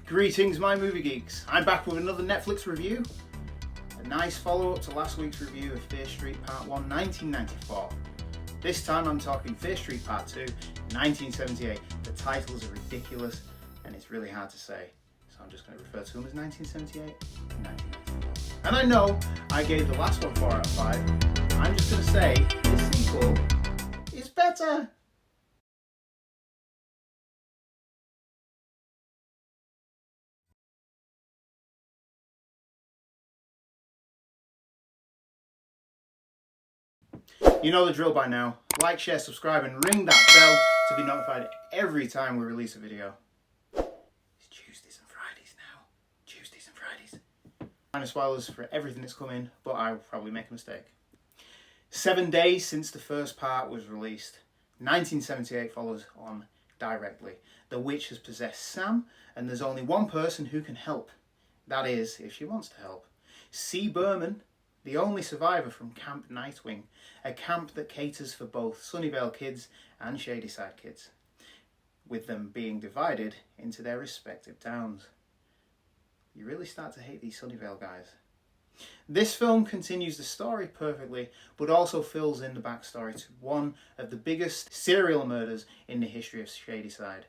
Greetings my movie geeks, I'm back with another Netflix review. A nice follow up to last week's review of Fear Street Part 1 1994. This time I'm talking Fear Street Part 2 1978. The titles are ridiculous and it's really hard to say, so I'm just going to refer to them as 1978 and 1994. And I know I gave the last one 4 out of 5, I'm just going to say the sequel is better. You know the drill by now. Like, share, subscribe and ring that bell to be notified every time we release a video. It's Tuesdays and Fridays now. Tuesdays and Fridays. Minor spoilers for everything that's coming, but I'll probably make a mistake. 7 days since the first part was released. 1978 follows on directly. The witch has possessed Sam and there's only one person who can help. That is, if she wants to help. C. Berman, the only survivor from Camp Nightwing, a camp that caters for both Sunnyvale kids and Shadyside kids, with them being divided into their respective towns. You really start to hate these Sunnyvale guys. This film continues the story perfectly, but also fills in the backstory to one of the biggest serial murders in the history of Shadyside.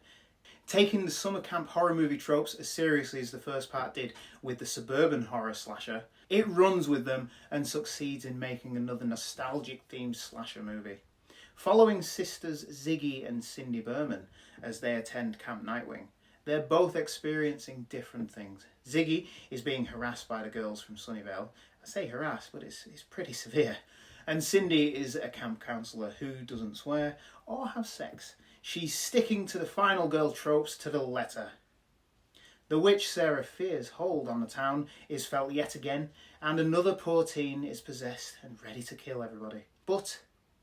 Taking the summer camp horror movie tropes as seriously as the first part did with the suburban horror slasher, it runs with them and succeeds in making another nostalgic themed slasher movie. Following sisters Ziggy and Cindy Berman as they attend Camp Nightwing, they're both experiencing different things. Ziggy is being harassed by the girls from Sunnyvale. I say harassed, but it's pretty severe. And Cindy is a camp counsellor who doesn't swear or have sex. She's sticking to the final girl tropes to the letter. The witch Sarah Fear's hold on the town is felt yet again, and another poor teen is possessed and ready to kill everybody. But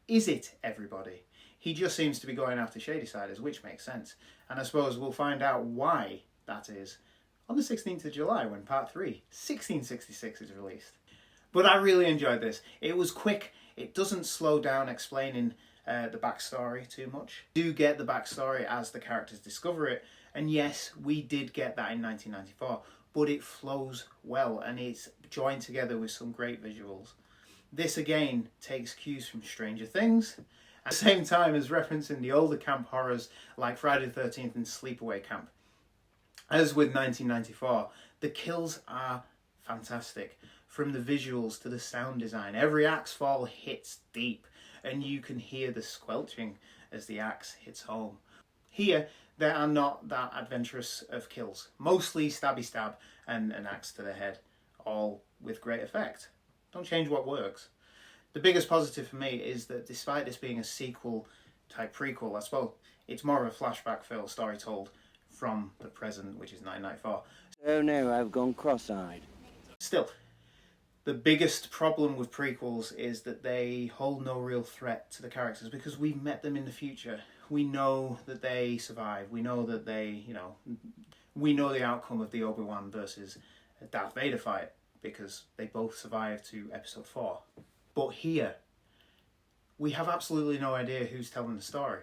is it everybody? He just seems to be going after Shadysiders, which makes sense. And I suppose we'll find out why that is on the 16th of July when Part 3, 1666 is released. But I really enjoyed this. It was quick. It doesn't slow down explaining the backstory too much. You do get the backstory as the characters discover it. And yes, we did get that in 1994, but it flows well and it's joined together with some great visuals. This again takes cues from Stranger Things, at the same time as referencing the older camp horrors like Friday the 13th and Sleepaway Camp. As with 1994, the kills are fantastic. From the visuals to the sound design, every axe fall hits deep and you can hear the squelching as the axe hits home. Here, there are not that adventurous of kills. Mostly stabby stab and an axe to the head, all with great effect. Don't change what works. The biggest positive for me is that despite this being a sequel type prequel, I suppose it's more of a flashback film story told from the present, which is 1994. Oh no, I've gone cross-eyed. Still, the biggest problem with prequels is that they hold no real threat to the characters because we've met them in the future. We know that they survive. We know that we know the outcome of the Obi-Wan versus Darth Vader fight because they both survived to episode 4. But here, we have absolutely no idea who's telling the story.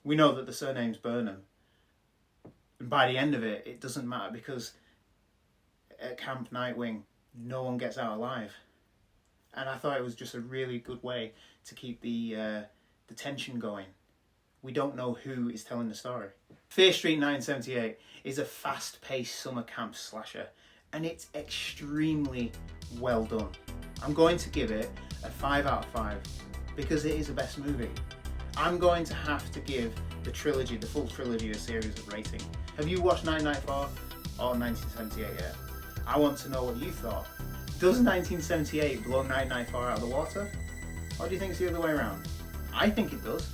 We know that the surname's Burnham. And by the end of it, it doesn't matter because at Camp Nightwing, no one gets out alive. And I thought it was just a really good way to keep the tension going. We don't know who is telling the story. Fear Street 1978 is a fast-paced summer camp slasher, and it's extremely well done. I'm going to give it a 5 out of 5 because it is the best movie. I'm going to have to give the trilogy, the full trilogy, a series of rating. Have you watched 1994 or 1978 yet? I want to know what you thought. Does 1978 blow 1994 out of the water? Or do you think it's the other way around? I think it does,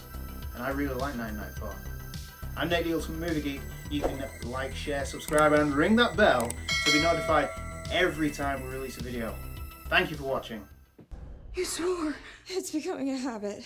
and I really like 1994. I'm Nate the Ultimate Movie Geek. You can like, share, subscribe and ring that bell to be notified every time we release a video. Thank you for watching. You swore. It's becoming a habit.